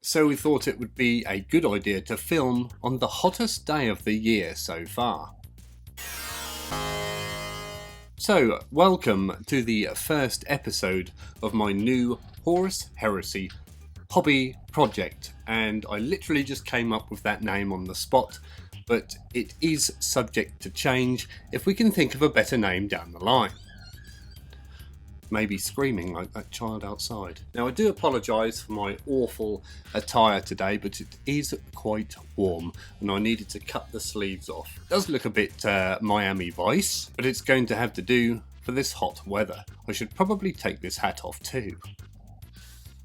So we thought it would be a good idea to film on the hottest day of the year so far. So, welcome to the first episode of my new Horus Heresy hobby project, and I literally just came up with that name on the spot, but it is subject to change if we can think of a better name down the line. Maybe screaming like that child outside. Now I do apologise for my awful attire today, but it is quite warm and I needed to cut the sleeves off. It does look a bit Miami Vice, but it's going to have to do for this hot weather. I should probably take this hat off too.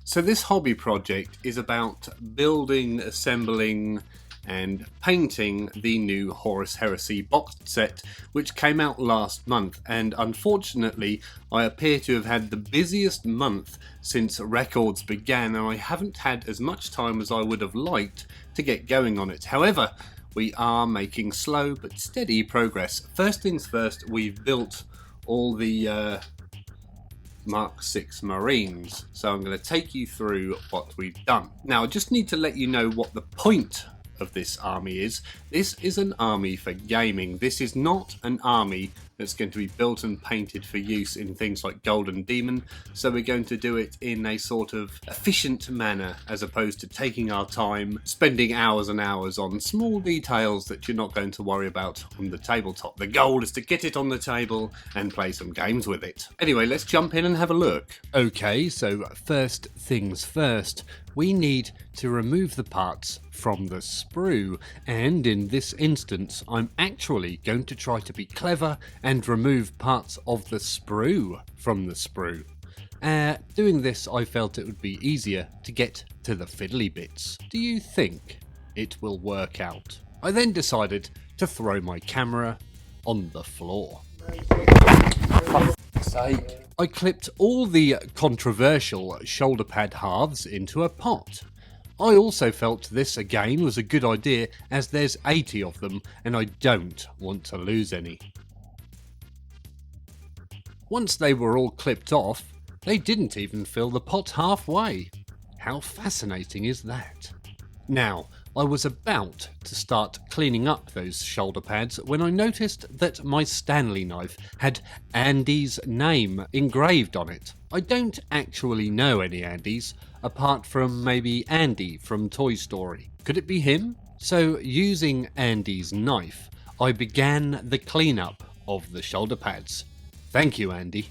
So this hobby project is about building, assembling and painting the new Horus Heresy box set, which came out last month, and unfortunately I appear to have had the busiest month since records began, and I haven't had as much time as I would have liked to get going on it. However, we are making slow but steady progress. First things first, we've built all the Mark 6 Marines, so I'm going to take you through what we've done. Now I just need to let you know what the point of this army is. This is an army for gaming. This is not an army that's going to be built and painted for use in things like Golden Demon, so we're going to do it in a sort of efficient manner as opposed to taking our time, spending hours and hours on small details that you're not going to worry about on the tabletop. The goal is to get it on the table and play some games with it. Anyway, let's jump in and have a look. Okay, so first things first, we need to remove the parts from the sprue, and in this instance I'm actually going to try to be clever and remove parts of the sprue from the sprue. Doing this, I felt it would be easier to get to the fiddly bits. Do you think it will work out? I then decided to throw my camera on the floor. I clipped all the controversial shoulder pad halves into a pot. I also felt this again was a good idea as there's 80 of them and I don't want to lose any. Once they were all clipped off, they didn't even fill the pot halfway. How fascinating is that? Now, I was about to start cleaning up those shoulder pads when I noticed that my Stanley knife had Andy's name engraved on it. I don't actually know any Andys, apart from maybe Andy from Toy Story. Could it be him? So, using Andy's knife, I began the cleanup of the shoulder pads. Thank you, Andy.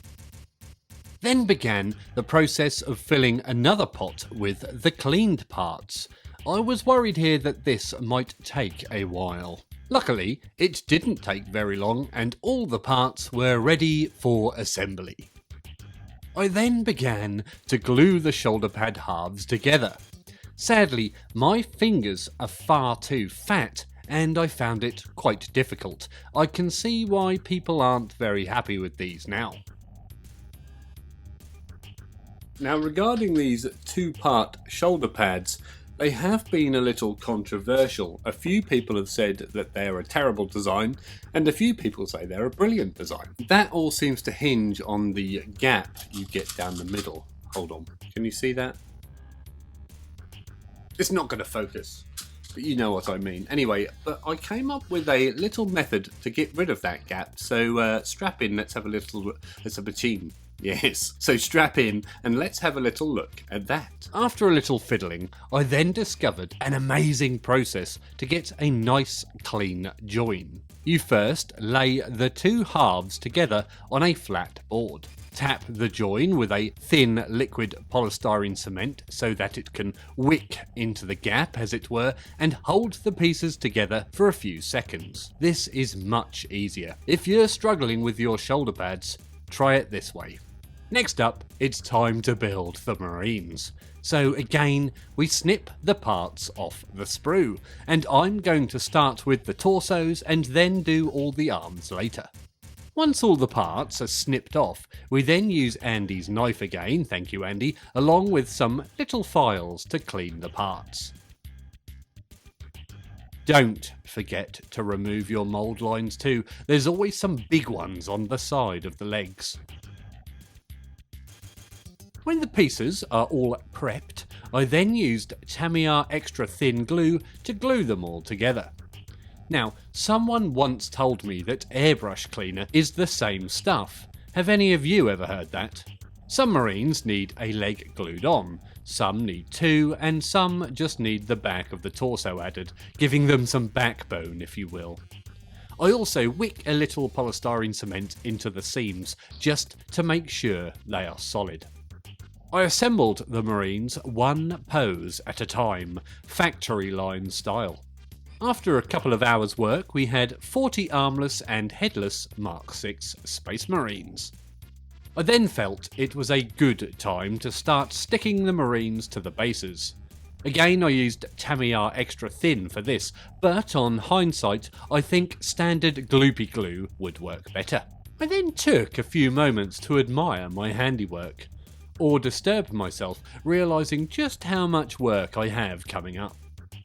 Then began the process of filling another pot with the cleaned parts. I was worried here that this might take a while. Luckily, it didn't take very long and all the parts were ready for assembly. I then began to glue the shoulder pad halves together. Sadly, my fingers are far too fat and I found it quite difficult. I can see why people aren't very happy with these now. Now regarding these two-part shoulder pads, they have been a little controversial. A few people have said that they're a terrible design, and a few people say they're a brilliant design. That all seems to hinge on the gap you get down the middle. Hold on, can you see that? It's not going to focus, but you know what I mean. Anyway, but I came up with a little method to get rid of that gap, so strap in, let's have a machine. Yes, so strap in and let's have a little look at that. After a little fiddling, I then discovered an amazing process to get a nice clean join. You first lay the two halves together on a flat board. Tap the join with a thin liquid polystyrene cement so that it can wick into the gap, as it were, and hold the pieces together for a few seconds. This is much easier. If you're struggling with your shoulder pads, try it this way. Next up, it's time to build the Marines. So again, we snip the parts off the sprue, and I'm going to start with the torsos and then do all the arms later. Once all the parts are snipped off, we then use Andy's knife again, thank you Andy, along with some little files to clean the parts. Don't forget to remove your mould lines too, there's always some big ones on the side of the legs. When the pieces are all prepped, I then used Tamiya extra thin glue to glue them all together. Now, someone once told me that airbrush cleaner is the same stuff. Have any of you ever heard that? Some Marines need a leg glued on, some need two, and some just need the back of the torso added, giving them some backbone, if you will. I also wick a little polystyrene cement into the seams, just to make sure they are solid. I assembled the Marines one pose at a time, factory line style. After a couple of hours work, we had 40 armless and headless Mark VI Space Marines. I then felt it was a good time to start sticking the Marines to the bases. Again, I used Tamiya extra thin for this, but on hindsight, I think standard gloopy glue would work better. I then took a few moments to admire my handiwork, or disturb myself, realising just how much work I have coming up.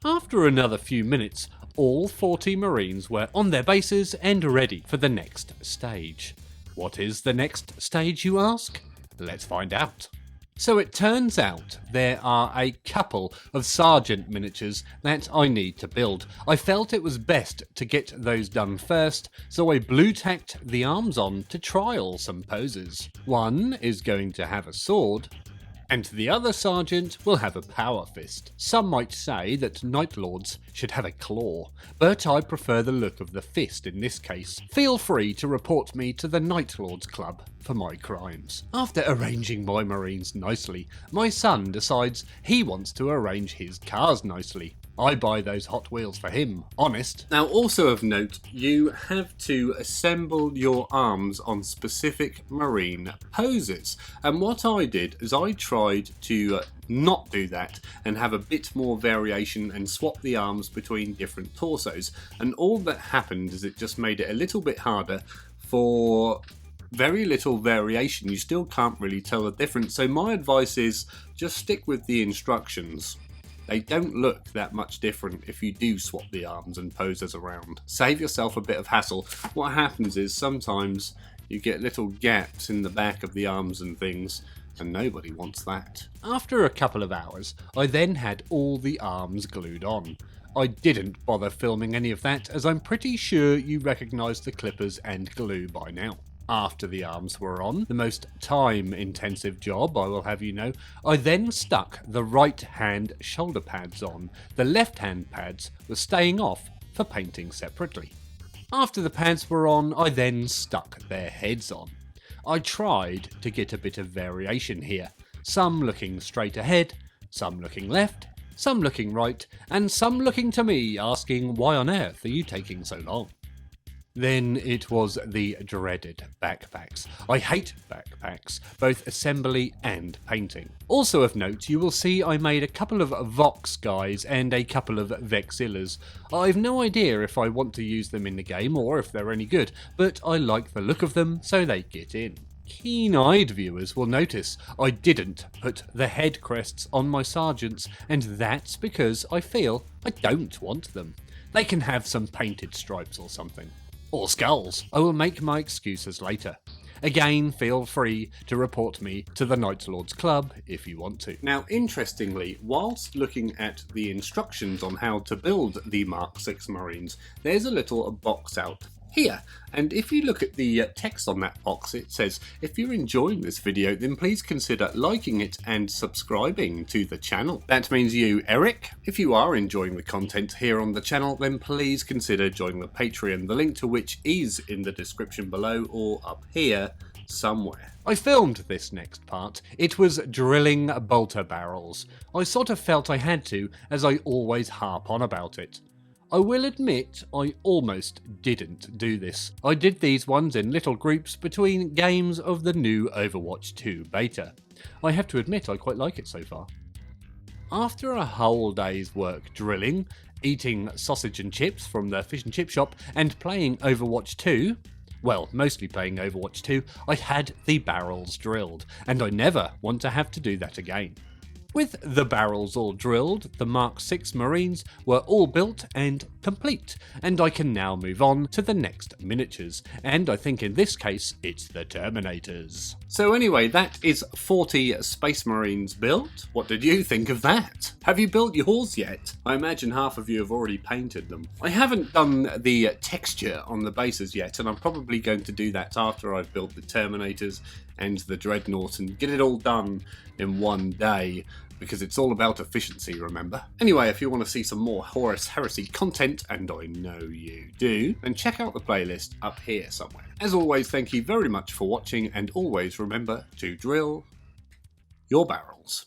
After another few minutes, all 40 Marines were on their bases and ready for the next stage. What is the next stage, you ask? Let's find out. So it turns out there are a couple of Sergeant miniatures that I need to build. I felt it was best to get those done first, so I blue-tacked the arms on to trial some poses. One is going to have a sword, and the other Sergeant will have a power fist. Some might say that Night Lords should have a claw, but I prefer the look of the fist in this case. Feel free to report me to the Night Lords Club for my crimes. After arranging my Marines nicely, my son decides he wants to arrange his cars nicely. I buy those Hot Wheels for him, honest. Now, also of note, you have to assemble your arms on specific Marine poses. And what I did is I tried to not do that and have a bit more variation and swap the arms between different torsos. And all that happened is it just made it a little bit harder for very little variation. You still can't really tell the difference. So my advice is just stick with the instructions. They don't look that much different if you do swap the arms and poses around. Save yourself a bit of hassle. What happens is sometimes you get little gaps in the back of the arms and things, and nobody wants that. After a couple of hours, I then had all the arms glued on. I didn't bother filming any of that, as I'm pretty sure you recognise the clippers and glue by now. After the arms were on, the most time-intensive job, I will have you know, I then stuck the right-hand shoulder pads on. The left-hand pads were staying off for painting separately. After the pads were on, I then stuck their heads on. I tried to get a bit of variation here, some looking straight ahead, some looking left, some looking right, and some looking to me asking why on earth are you taking so long? Then it was the dreaded backpacks. I hate backpacks, both assembly and painting. Also of note, you will see I made a couple of Vox guys and a couple of Vexillas. I've no idea if I want to use them in the game or if they're any good, but I like the look of them, so they get in. Keen-eyed viewers will notice I didn't put the head crests on my sergeants, and that's because I feel I don't want them. They can have some painted stripes or something. Or skulls. I will make my excuses later. Again, feel free to report me to the Night Lords Club if you want to. Now, interestingly, whilst looking at the instructions on how to build the Mark VI Marines, there's a little box out here, and if you look at the text on that box, it says, if you're enjoying this video, then please consider liking it and subscribing to the channel. That means you, Eric. If you are enjoying the content here on the channel, then please consider joining the Patreon, the link to which is in the description below or up here somewhere. I filmed this next part. It was drilling bolter barrels. I sort of felt I had to, as I always harp on about it. I will admit I almost didn't do this. I did these ones in little groups between games of the new Overwatch 2 beta. I have to admit I quite like it so far. After a whole day's work drilling, eating sausage and chips from the fish and chip shop, and playing Overwatch 2, well, mostly playing Overwatch 2, I had the barrels drilled, and I never want to have to do that again. With the barrels all drilled, the Mark VI Marines were all built and complete, and I can now move on to the next miniatures, and I think in this case it's the Terminators. So anyway, that is 40 Space Marines built. What did you think of that? Have you built yours yet? I imagine half of you have already painted them. I haven't done the texture on the bases yet, and I'm probably going to do that after I've built the Terminators and the Dreadnought and get it all done in one day, because it's all about efficiency, remember? Anyway, if you want to see some more Horus Heresy content, and I know you do, then check out the playlist up here somewhere. As always, thank you very much for watching, and always remember to drill your barrels.